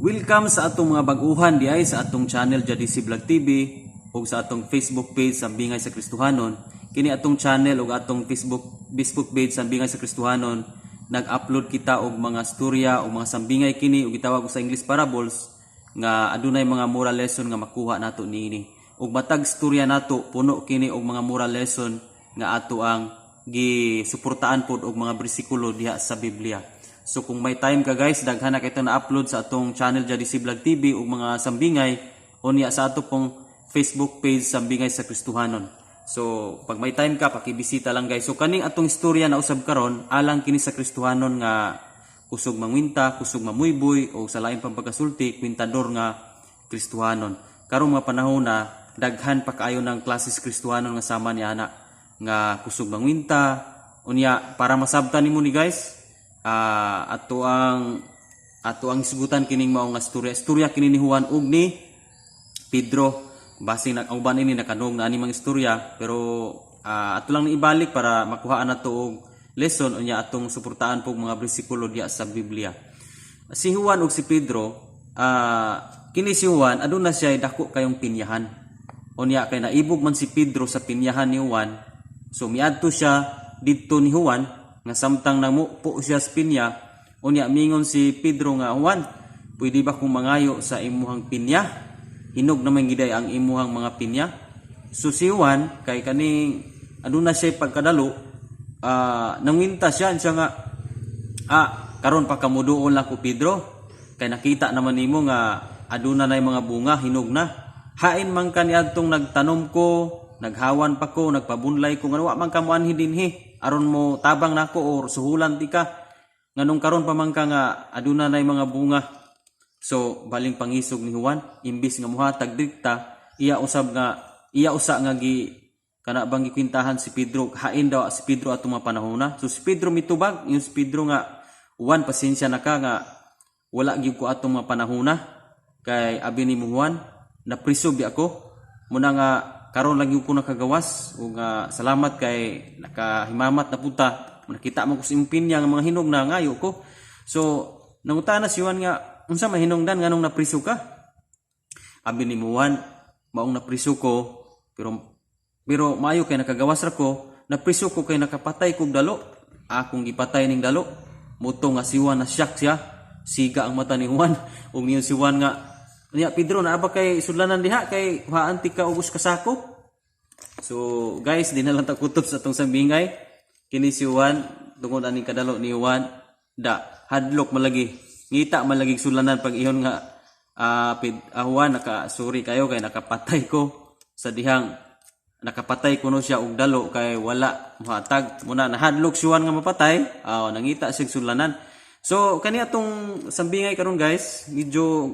Welcome sa atong mga baguhan di ay sa atong channel JDC Vlog TV o sa atong Facebook page Sambingay sa Kristohanon. Kini atong channel o atong Facebook page Sambingay sa Kristohanon, nag-upload kita og mga storya o mga sambingay kini o gitawag sa English parables nga adunay mga moral lesson nga makuha nato niini. Og matag storya nato puno kini og mga moral lesson nga ato ang gisuportaan pod og mga bersikulo diha sa Biblia. So kung may time ka guys, daghan na kita na-upload sa atong channel JDC Vlog TV ug mga sambingay unya sa ato pong Facebook page Sambingay sa Kristohanon. So pag may time ka, pakibisita lang guys. So kaning atong istorya na usab karon alang kini sa Kristohanon nga kusog mangwinta, kusog mamuyboy o sa lain pang pagkasulti, kwintador nga Kristohanon. Karong mga panahon na daghan pa kaayo ng klases Kristohanon nga sama ni ana nga kusog mangwinta unya para masabtan nimo ni guys. Ato ang isgutan kining mao nga istorya kini ni Juan ug ni Pedro. Base na uban ini nakanog na ani mga istorya pero ato lang ibalik para makuhaan nato og lesson unya atong suportaan pog mga bersikulo diya sa Biblia. Si Juan ug si Pedro, kini si Juan aduna siya dako kayong pinyahan. Unya kay naibog man si Pedro sa pinyahan ni Juan. So miadto siya didto ni Juan nga samtang namupo siya sa pinya, unya mingon si Pedro nga, Juan, pwede ba kung mangayo sa imuhang pinya? Hinog naman giday ang imuhang mga pinya. So si Juan, kay kaning aduna siya pagkadalo, nangwinta siya nga, karon pa kamuduon lang ko Pedro, kay nakita naman nimo nga aduna na mga bunga, hinog na. Hain man kaniadtong nagtanom ko, naghawan pa ko, nagpabunlay ko, nga wa man kamuan hidinhi. Aron mo tabang nako or suhulan ti ka nganong karon pa man ka nga aduna nay mga bunga. So baling pangisog ni Juan imbis nga muhatag dikta iya usa nga gi kana bang gikwintahan si Pedro, hain daw si Pedro ato mga panahona. So si Pedro mitubag yung si Pedro nga, Juan pasensya na ka nga wala gyud ko ato mga panahona kay abi ni mo Juan napriso bi ako muna nga karon lang yung ko nakagawas o nga salamat kay nakahimamat na puta nakita mo ko sa impinya nga mga hinog na ngayo ko. So nangutana si Juan nga unsa may hinungdan nganong napriso ka? Abi ni Juan maong napriso ko pero maayo kay nakagawas ra ko, napriso ko kay nakapatay kog dalo. Akong gipatay ning dalo muto nga si Juan na shock siya, siga ang mata ni Juan ug niyon si Juan nga niya Pedro na ba kay sudlanan diha kay haanti ka ubos ka sako. So guys, di na lang takutob sa atong sambingay. Kini si Juan tungod ani kadalo ni Juan hadlok malagi. Ngita malagi sudlanan pag ihon nga Juan sorry kayo kay nakapatay ko sa dihang nakapatay kuno siya og dalo kay wala mohatag. Muna nahadlok si Juan nga mapatay, nangita sig sudlanan. So kani atong sambingay karon guys, medyo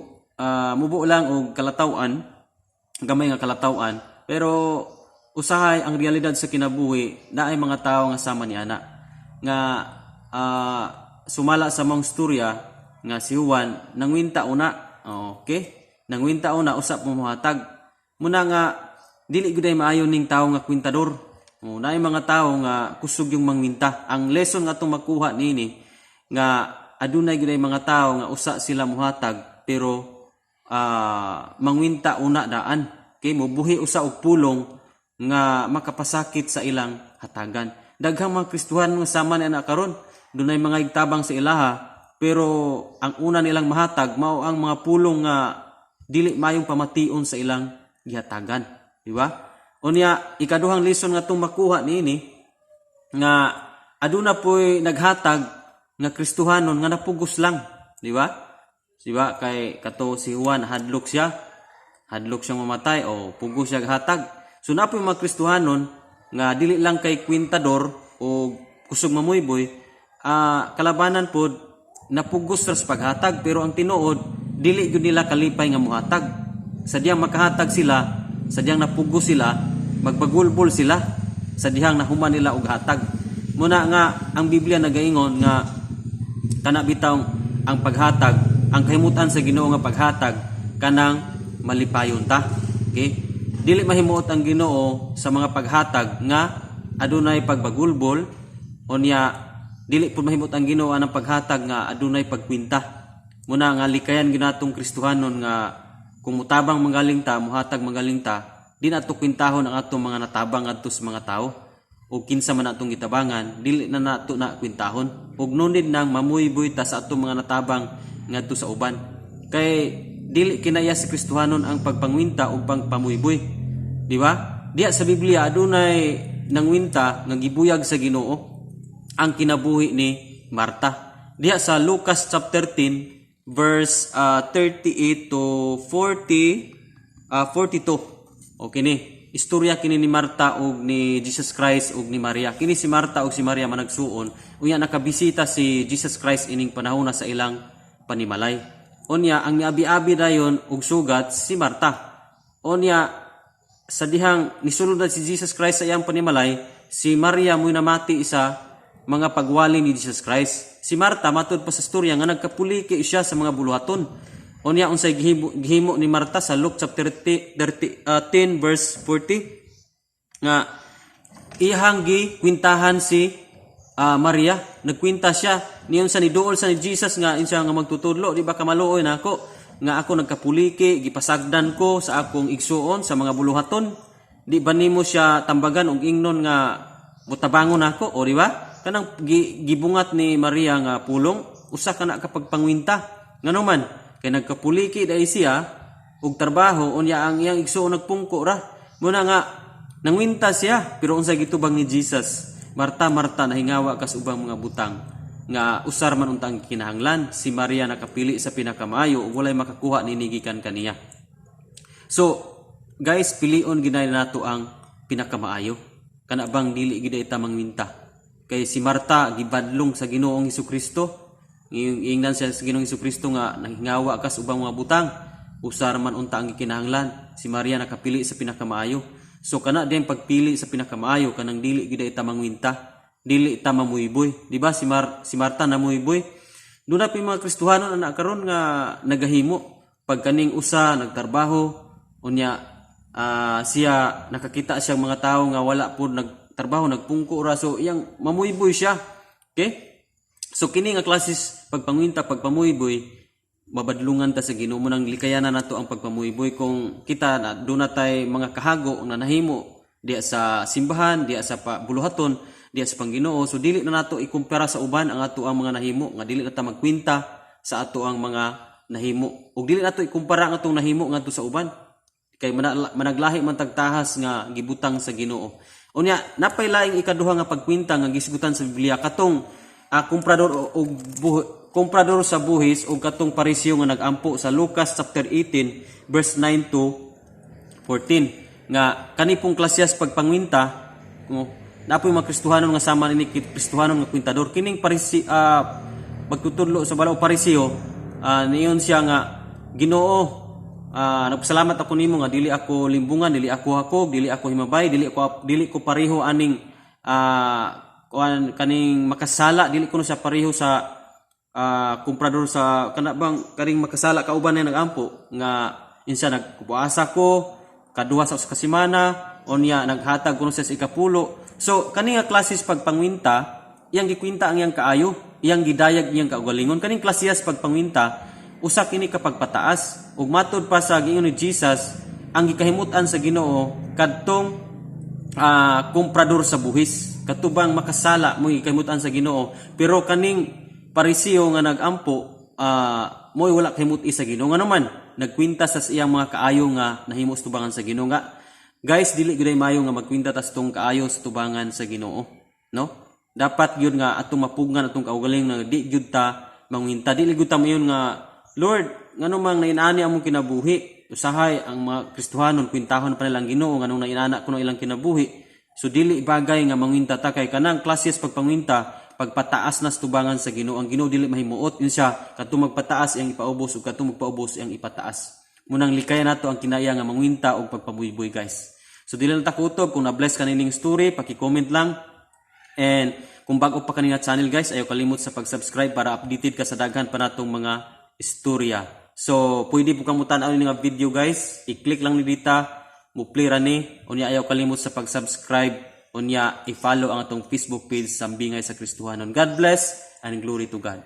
mubo lang og kalataw-an, gamay nga kalataw-an, pero usahay ang realidad sa kinabuhi na ay mga tao nga sama ni ana nga sumala sa mong storya nga si Juan nangwinta una. Okay, nangwinta una usap mo mohatag muna nga dili gyud ay maayo ning tawo nga kwintador. Naay mga tawo nga kusog yung mangwinta. Ang lesson nga atong makuha nini nga adunay gyud ay mga tawo nga usa sila mohatag pero mangwinta una daan kay mobuhi usa og pulong nga makapasakit sa ilang hatagan. Daghang mga Kristohan nga sama na karon dunay mga igtabang sa ilaha pero ang una nilang mahatag mao ang mga pulong nga dili mayong pamation sa ilang gihatagan, di ba? Unya ikaduhang lesson nga tong makuha niini nga aduna poy naghatag nga Kristohanon nga napugos lang, di ba? Diba kay kato si Juan hadlok siya mamatay o pugo siya hatag. So napoy mga Kristohanon nga dili lang kay kwintador o kusog mamuyboy, kalabanan pod napugos sa paghatag pero ang tinuod dili gyud nila kalipay nga mohatag. Sadyang makahatag sila, sadyang napugos sila, magpagulbol sila, sadyang nahuman nila og hatag. Muna nga ang Biblia nagaingon nga kana bitaw ang paghatag, ang kahimutan sa Ginoo nga paghatag kanang malipayon ta. Okay? Dili mahimuot ang Ginoo sa mga paghatag nga adunay pagbagulbol unya dili pud mahimot ang Ginoo ang paghatag nga adunay pagkwinta. muna nga likayan ginatong Kristohanon nga kung mutabang magaling ta, muhatag magaling ta, di nato kwintahon ang atong mga natabang adto sa mga tao o kinsa man atong gitabangan, dili na nato na kwintahon ug nunid nang mamuyboy ta sa atong mga natabang ngadto sa uban. Kay dili kinaya si Kristohanon ang pagpangwinta o pagpamuyboy, di ba? Diya sa Biblia adunay nangwinta nga gibuyag sa Ginoo ang kinabuhi ni Marta. Diya sa Lucas chapter 10 verse 38 to 42. Okay ni. Istorya kini ni Marta ug ni Jesus Christ ug ni Maria. Kini si Marta ug si Maria managsuon. Unya nakabisita si Jesus Christ ining panahon sa ilang panimalay. Unya ang miabi-abi dayon ug sugat si Marta. Unya sa dihang nisulod na si Jesus Christ sa iyang panimalay, si Maria mo'y namati isa mga pagwali ni Jesus Christ. Si Marta matud pa sa storya nga nagkapuliki siya sa mga buluhaton. Unya unsay gihimo ni Marta sa Luke chapter 10 verse 40 nga ihang gikwintahan si Maria. Nagkwinta siya niyon sa niduol sa ni Jesus nga insa nga magtutudlo, di ba kamaluoy nako nga ako nagkapuliki, gipasagdan ko sa akong igsuon sa mga buluhaton. Di ba nimo siya tambagan og ingnon nga mutabangon ako, o di ba? Kanang gibungat ni Maria nga pulong usa ka na kapag pangwinta nganuman kay nagkapuliki dai siya og trabaho unya ang iyang igsuon nagpungko ra muna nga nangwinta siya pero unsay gitubang ni Jesus, Marta Marta nahingawa kas ubang mga butang nga usar man untang kinahanglan. Si Maria nakapili sa pinakamaayo ug walay makakuha nini gikan kaniya. So guys, pilion ginay nato ang pinakamaayo kana bang dili gid ita mangwinta. Kay si Marta gibadlong sa Ginoong Hesukristo. Ingnan siya sa Ginoong Hesukristo nga nanghingawa kas ubang mga butang. Usar man unta ang gikinahanglan. Si Maria nakapili sa pinakamaayo. So kana din pagpili sa pinakamaayo kanang dili gid ita mangwinta. Dili ita mamuyboy. Di ba si Marta namuyboy? Doon na pa mga Kristohanon na karon nga nagahimo. Pag kaning usa nagtrabaho unya siya nakakita siyang mga tao nga wala po nagtrabaho nagpungko ra, so iyang mamuyboy siya. Okay? So kini nga klases pagpangwinta pagpamuyboy mabadlungan ta sa Ginoo nang likayanan nato ang pagpamuyboy kung kita na doon na tay mga kahago na nahimo diya sa simbahan, diya sa buluhaton, diya sa Pangginoo. So dili na nato ikumpara sa uban ang ato ang mga nahimo nga dili na ta magkwinta sa ato ang mga nahimo ug dili nato ikumpara ang atong nahimo ngadto sa uban kay managlahi man tagtahas nga gibutang sa Ginoo. Unya napay laing ikaduha nga pagkwinta nga gisgutan sa Biblia katong komprador sa buhis o katong parisyo nga nagampo sa Lucas chapter 18 verse 9 to 14 nga kanipong klasyas pagpangwinta napoy mga Kristohanon nga sama ni Kristohanon nga kwintador kining pagtutudlo sa balaw parisyo niyon siya nga Ginoo nagpasalamat ako nimo nga dili ako limbungan, dili ako hakog, dili ako himabay, dili ko pareho aning kaning makasala, dili ko na siya pareho sa komprador sa kanabang kaning makasala kauban na nagampo nga insa nagpuasa ko kaduha sa kasimana onya naghatag kuno sa ikapulo. So kani nga klases pagpangwinta iyang gikwinta ang iyang kaayo, iyang gidayag iyang kaugalingon. Kaning klases pagpangwinta usa kini kapag pataas ug matud pa sa giingon ni Jesus ang gikahimutan sa Ginoo kadtong komprador sa buhis katubang makasala mo gikahimutan sa Ginoo pero kaning parisiyo nga nagampo moy wala kahimuti sa Ginoo nga naman nagkwinta sa iyang mga kaayo nga nahimo sa tubangan sa Ginoo nga guys dili gyud maayo nga magkwinta tas tong kaayo sa tubangan sa Ginoo no dapat gyud nga atong mapugngan atong kaugaling nga di gyud ta mangwinta dili gyud ta mayon nga Lord, ngano mang nainani among kinabuhi. Usahay ang mga Kristohanon kwintahon pa nilang Ginoo nganong nainana kuno ilang kinabuhi. So dili bagay nga mangwinta ta kay kanang klases pagpangwinta pagpataas na sa tubangan sa Ginoo. Ang Ginoo dili mahimuot yun siya kadtong magpataas iyang ipaubos ug kadtong magpaubos iyang ipataas. Munang likayan nato ang kinaya nga mangwinta og pagpabuyboy guys. So dili na ta kutob kung na-bless ka nining story, paki-comment lang. And kung bago pa kanina channel guys, ayaw kalimot sa pag-subscribe para updated ka sa daghan pa natong mga istorya. So, pwede po kang mutan-aw nga video guys. I-click lang ni dita, mu-play ra ni. Unya ayaw kalimot sa pag-subscribe. Unya i-follow ang atong Facebook page Sambingay sa Kristohanon. God bless and glory to God.